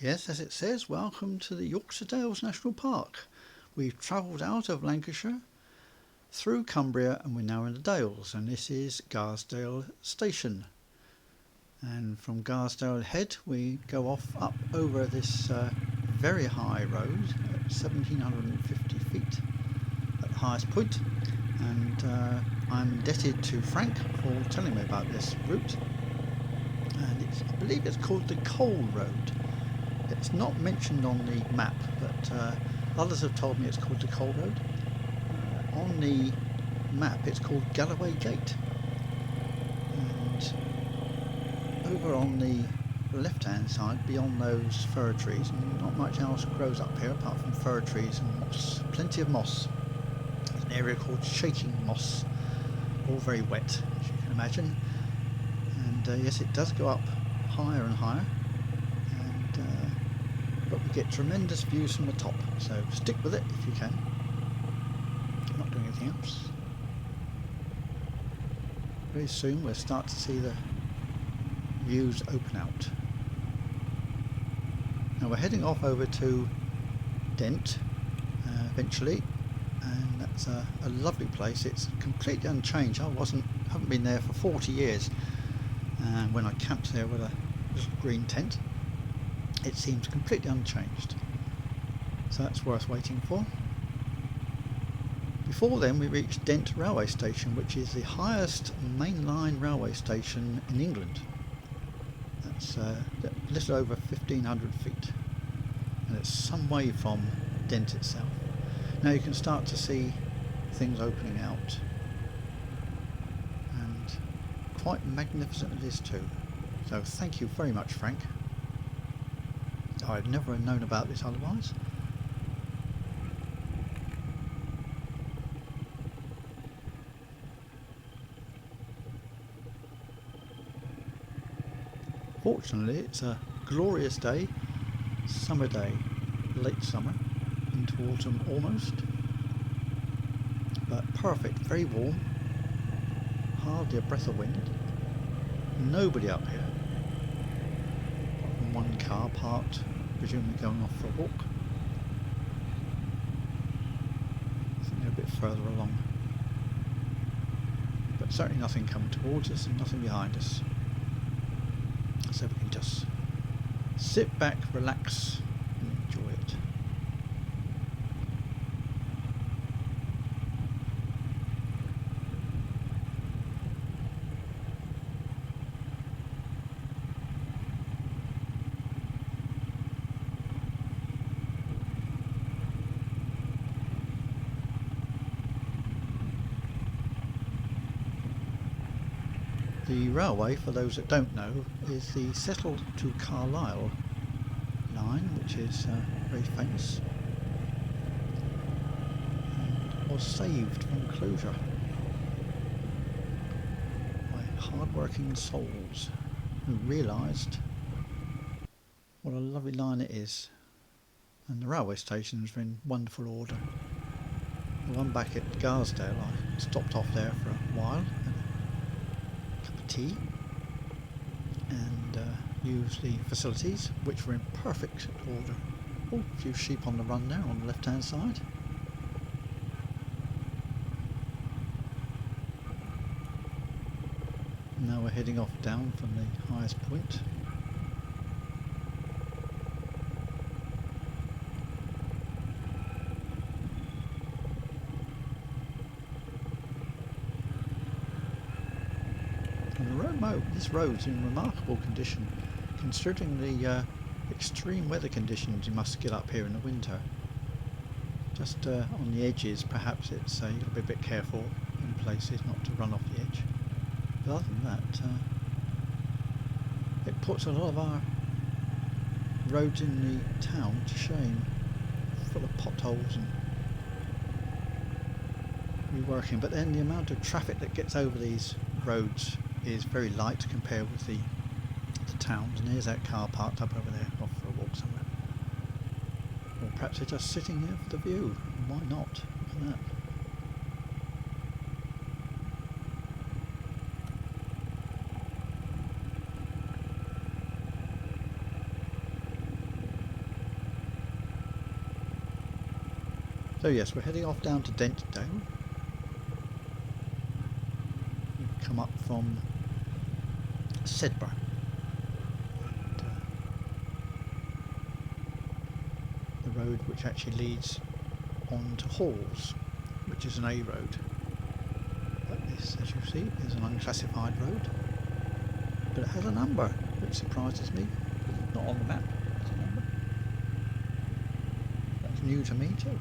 Yes, as it says, welcome to the Yorkshire Dales National Park. We've travelled out of Lancashire, through Cumbria, and we're now in the Dales, and this is Garsdale Station. And from Garsdale Head we go off up over this very high road at 1750 feet at the highest point, and I'm indebted to Frank for telling me about this route, and I believe it's called the Coal Road. It's not mentioned on the map, but others have told me it's called the Coal Road. On the map it's called Galloway Gate, and over on the left hand side beyond those fir trees, and not much else grows up here apart from fir trees and moss, plenty of moss. There's an area called Shaking Moss, all very wet as you can imagine, and yes, it does go up higher and higher, but we get tremendous views from the top, so stick with it if you can. I'm not doing anything else. Very soon we'll start to see the views open out. Now we're heading off over to Dent eventually, and that's a lovely place. It's completely unchanged. I haven't been there for 40 years, and when I camped there with a little green tent, it seems completely unchanged, so that's worth waiting for. Before then we reached Dent railway station, which is the highest mainline railway station in England. That's a little over 1500 feet, and it's some way from Dent itself. Now you can start to see things opening out, and quite magnificent it is too. So thank you very much, Frank. I'd never have known about this otherwise. Fortunately it's a glorious day, summer day, late summer into autumn almost, but perfect, very warm, hardly a breath of wind, nobody up here, apart from one car parked, presumably going off for a walk. I think they're a bit further along, but certainly nothing coming towards us and nothing behind us, so we can just sit back, relax and enjoy it. The railway, for those that don't know, is the Settle-Carlisle line, which is very famous and was saved from closure by hard-working souls who realised what a lovely line it is, and the railway station is in wonderful order. The one back at Garsdale, I stopped off there for a while, tea, and use the facilities, which were in perfect order. Oh, a few sheep on the run there on the left hand side. Now we're heading off down from the highest point. This road's in remarkable condition, considering the extreme weather conditions you must get up here in the winter. Just on the edges, perhaps it's you've got to be a bit careful in places not to run off the edge. But other than that, it puts a lot of our roads in the town to shame, full of potholes and reworking. But then the amount of traffic that gets over these roads is very light compared with the towns, and here's that car parked up over there, off for a walk somewhere. Or perhaps they're just sitting there for the view. Why not? Look at that. So yes, we're heading off down to Dent. We've come up from Sedbergh. And, the road which actually leads on to Halls, which is an A road. But this, as you see, is an unclassified road. But it has a number, which surprises me. It's not on the map. It's a number. That's new to me too.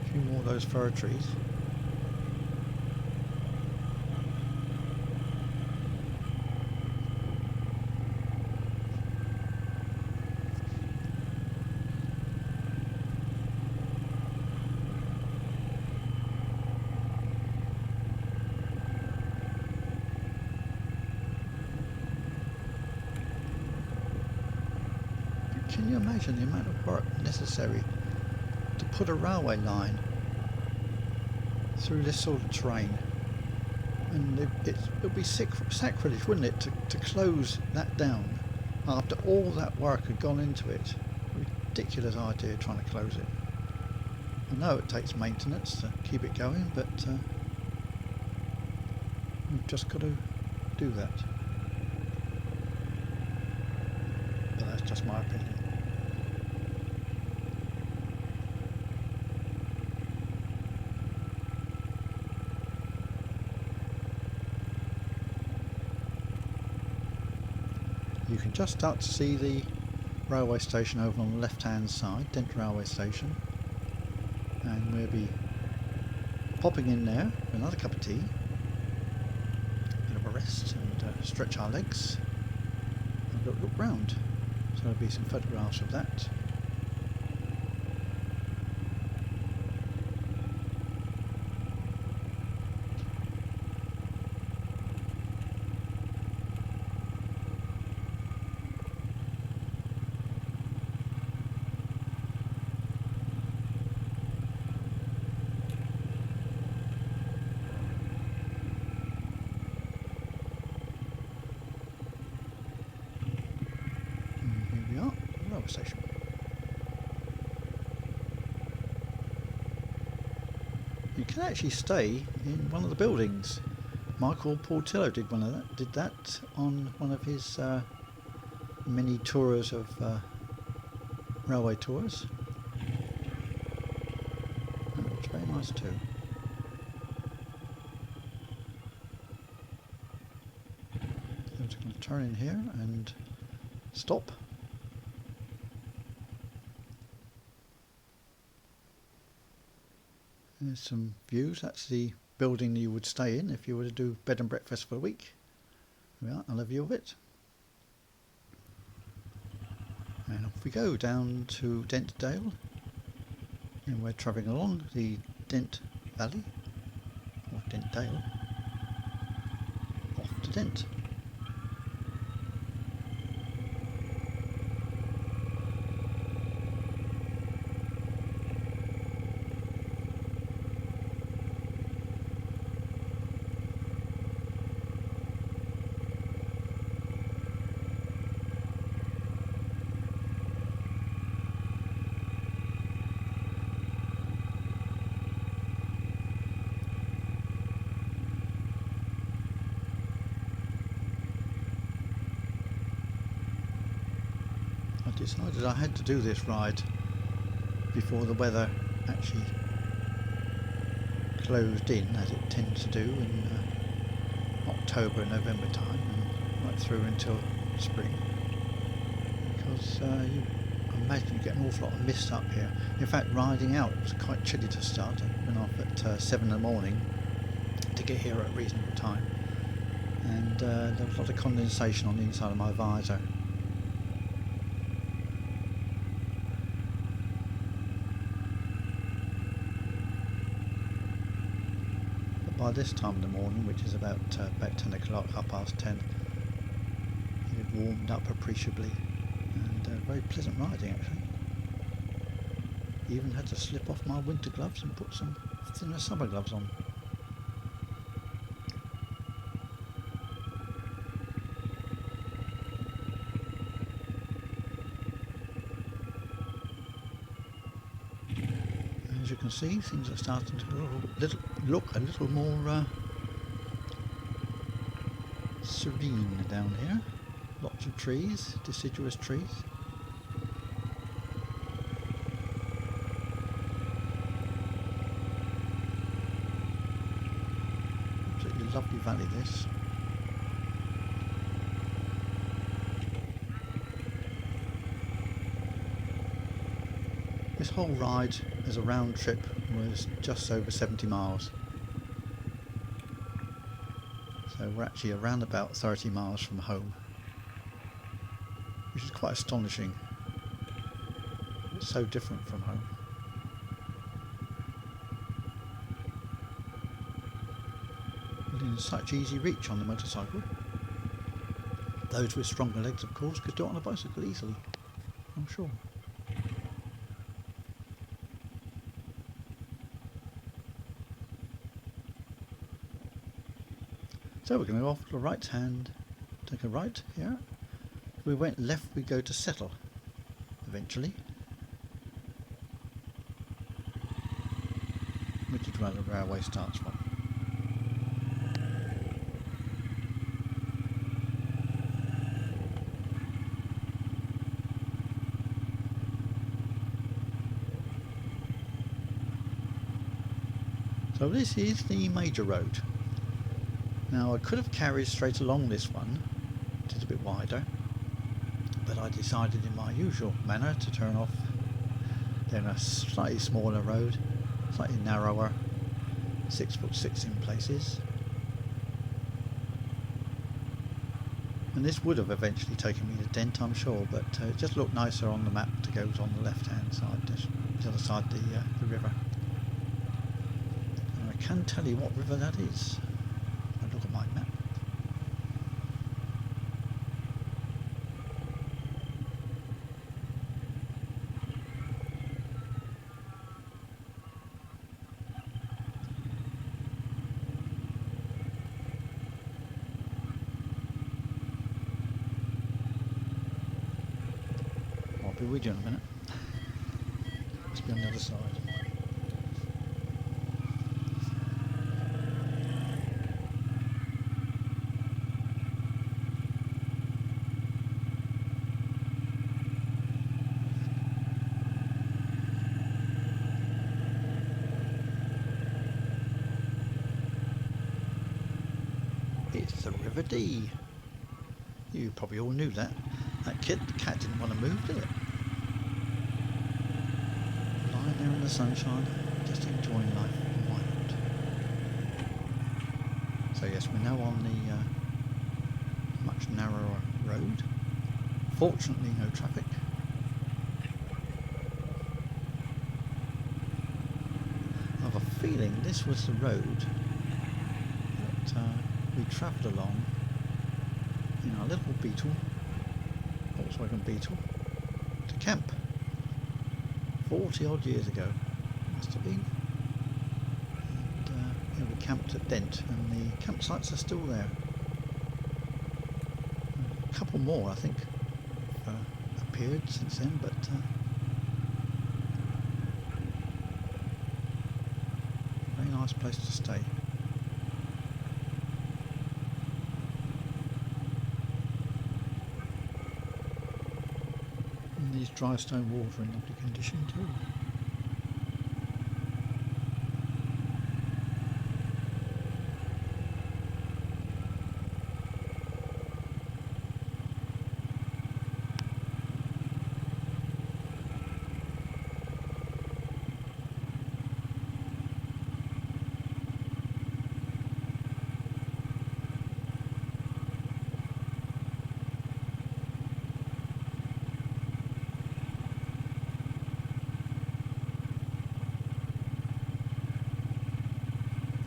A few more of those fir trees. Can you imagine the amount of work necessary to put a railway line through this sort of terrain? And it would be sacrilege, wouldn't it, to close that down after all that work had gone into it. Ridiculous idea trying to close it. I know it takes maintenance to keep it going, but we've just got to do that. But that's just my opinion. You can just start to see the railway station over on the left hand side, Dent railway station, and we'll be popping in there for another cup of tea, a bit of a rest and stretch our legs and look round. So there'll be some photographs of that. Station. You can actually stay in one of the buildings. Michael Portillo did that on one of his many tours of railway tours. And it was very nice too. I'm just going to turn in here and stop. There's some views. That's the building you would stay in if you were to do bed and breakfast for a week. There we are, another view of it. And off we go down to Dent Dale. And we're travelling along the Dent Valley, or Dent Dale, off to Dent. Decided I had to do this ride before the weather actually closed in, as it tends to do in October and November time, and right through until spring, because you imagine you get an awful lot of mist up here. In fact, riding out, it was quite chilly to start. I went off at 7 in the morning to get here at a reasonable time, and there was a lot of condensation on the inside of my visor. By this time in the morning, which is about 10 o'clock, 10:30, it had warmed up appreciably, and very pleasant riding actually. Even had to slip off my winter gloves and put some thinner summer gloves on. As you can see, things are starting to look a little more serene down here. Lots of trees, deciduous trees. Absolutely lovely valley this. This whole ride as a round trip was just over 70 miles. So we're actually around about 30 miles from home, which is quite astonishing. It's so different from home. Within such easy reach on the motorcycle. Those with stronger legs, of course, could do it on a bicycle easily, I'm sure. So we're going to go off to the right hand, take a right here. If we went left, we go to Settle, eventually. Which is where the railway starts from. So this is the major road. Now I could have carried straight along this one, it is a bit wider, but I decided in my usual manner to turn off down a slightly smaller road, slightly narrower, 6'6" in places. And this would have eventually taken me to Dent, I'm sure, but it just looked nicer on the map to go on the left hand side, just the other side of the river. And I can tell you what river that is. Look at my map. I'll be with you in a minute. Must be on the other side. It's the River Dee. You probably all knew that. The cat didn't want to move, did it? Lying there in the sunshine, just enjoying life. Why not? So yes, we're now on the much narrower road. Fortunately, no traffic. I have a feeling this was the road that we travelled along in our little Beetle, Volkswagen Beetle, to camp 40 odd years ago, must have been. And yeah, we camped at Dent, and the campsites are still there. A couple more, I think, appeared since then, but very nice place to stay. These dry stone walls are in lovely condition too.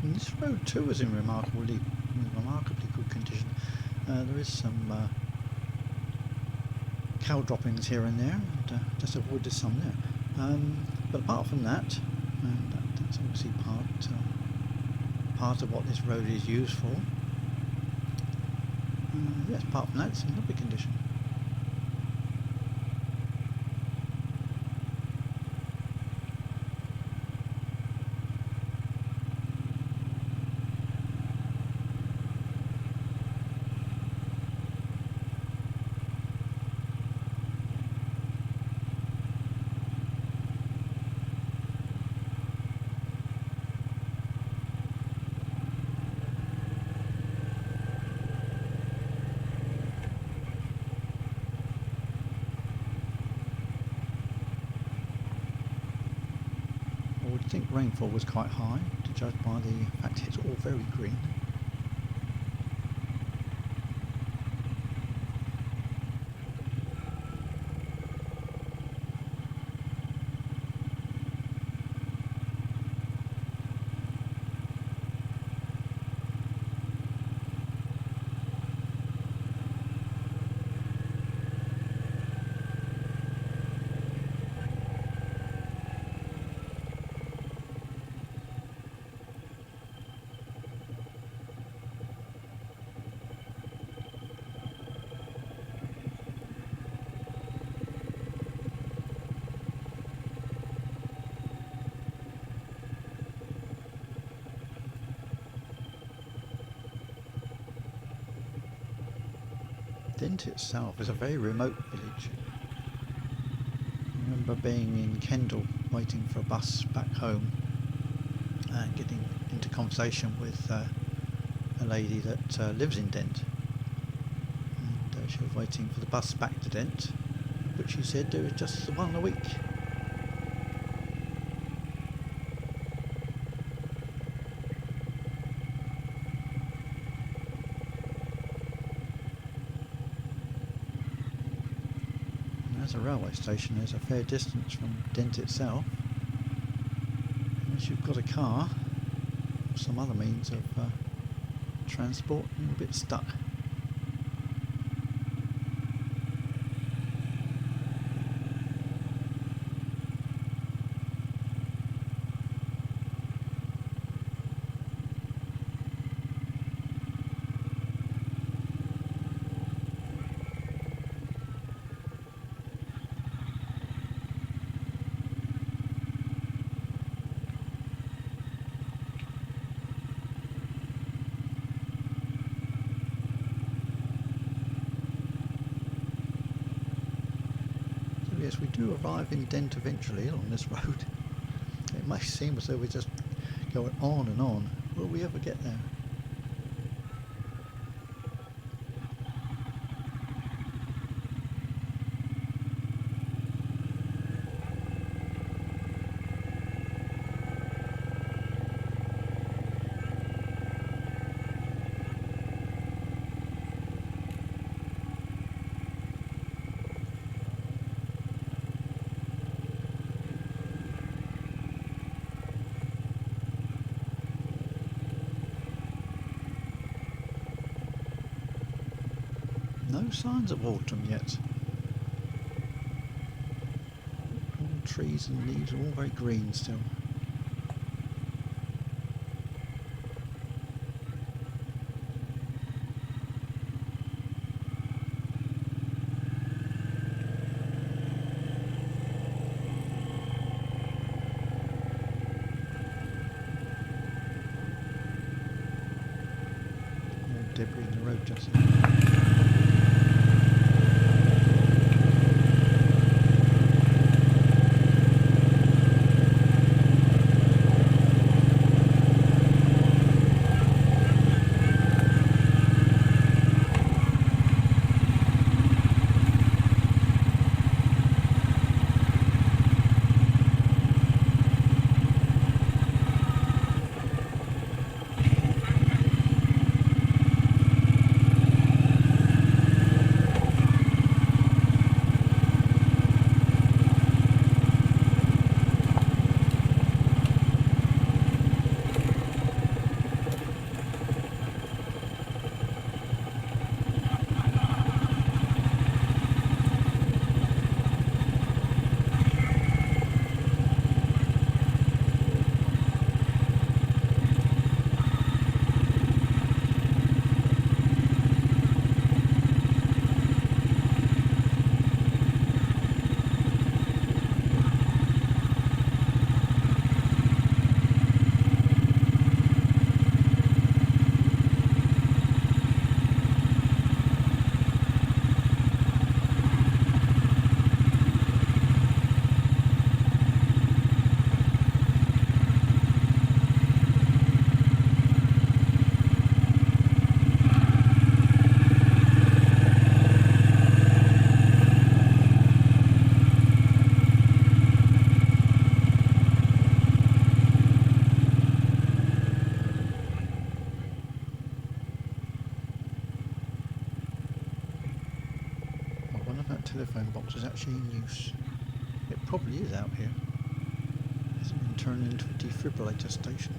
And this road too is in remarkably good condition. There is some cow droppings here and there, and just avoided some there. But apart from that, and that's obviously part of what this road is used for. Yes, apart from that, it's in lovely condition. I would think rainfall was quite high, to judge by the fact it's all very green. Dent itself is a very remote village. I remember being in Kendal waiting for a bus back home and getting into conversation with a lady that lives in Dent, and she was waiting for the bus back to Dent, but she said there was just the one a week. As a railway station, there's a fair distance from Dent itself. Unless you've got a car or some other means of transport, you're a bit stuck. Yes, we do arrive in Dent eventually along this road. It may seem as though we're just going on and on. Will we ever get there? No signs of autumn yet. All trees and leaves are all very green still. All debris in the road just now. telephone box is actually in use. It probably is out here. It hasn't been turned into a defibrillator station.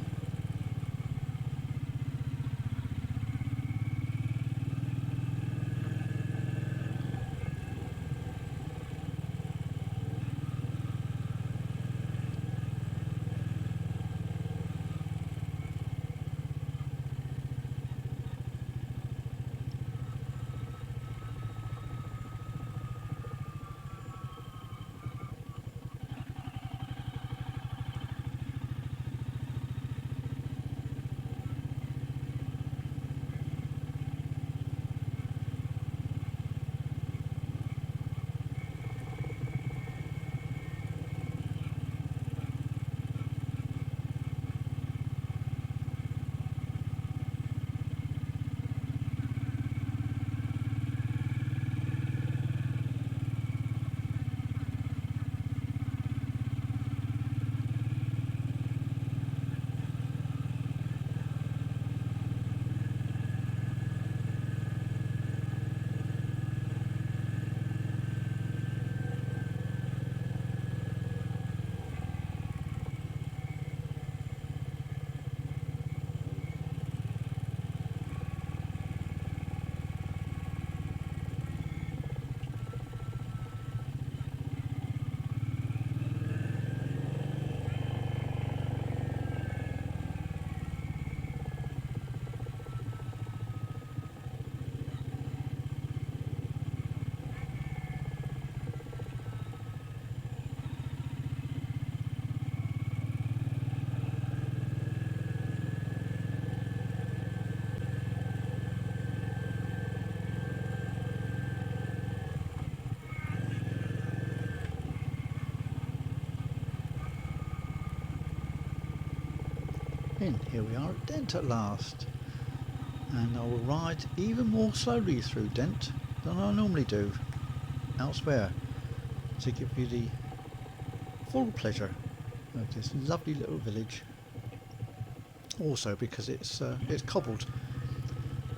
And here we are at Dent at last, and I will ride even more slowly through Dent than I normally do elsewhere to give you the full pleasure of this lovely little village. Also because it's cobbled,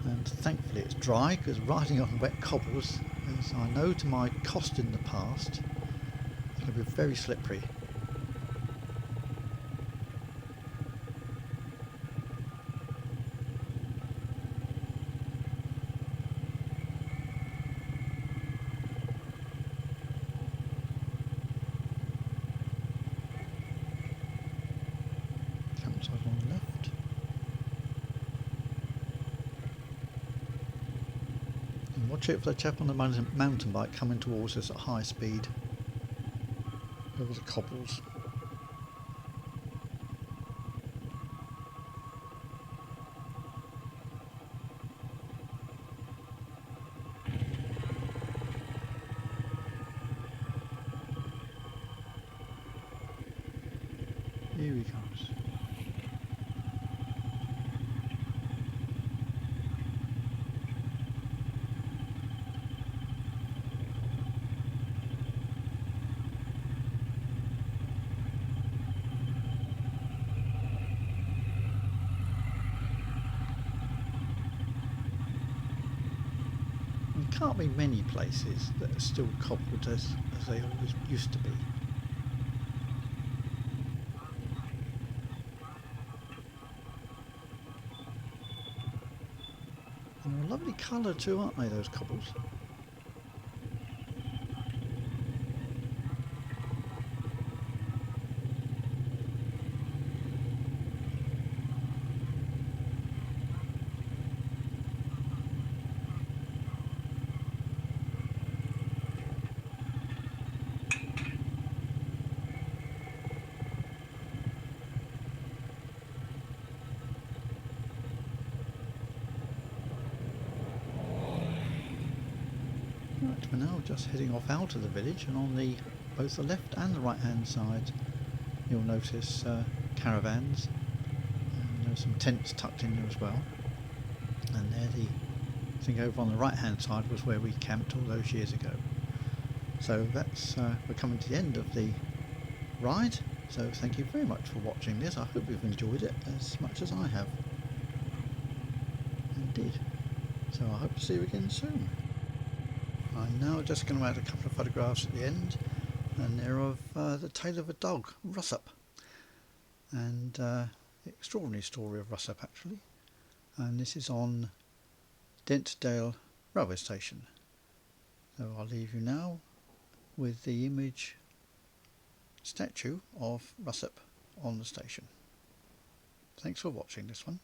and thankfully it's dry, because riding on wet cobbles, as I know to my cost in the past, can be very slippery. Campsite on the left. And watch out for the chap on the mountain bike coming towards us at high speed over the cobbles. Here he comes. There can't be many places that are still cobbled as they always used to be. And they're a lovely colour too, aren't they, those cobbles? Right, we're now just heading off out of the village, and on both the left and the right hand side you'll notice caravans, and there's some tents tucked in there as well. And there, I think over on the right hand side was where we camped all those years ago. So that's we're coming to the end of the ride, so thank you very much for watching this. I hope you've enjoyed it as much as I have. Indeed. So I hope to see you again soon. I'm now just going to add a couple of photographs at the end, and they're of the tale of a dog, Russup, and the extraordinary story of Russup actually. And this is on Dent railway station. So I'll leave you now with the image statue of Russup on the station. Thanks for watching this one.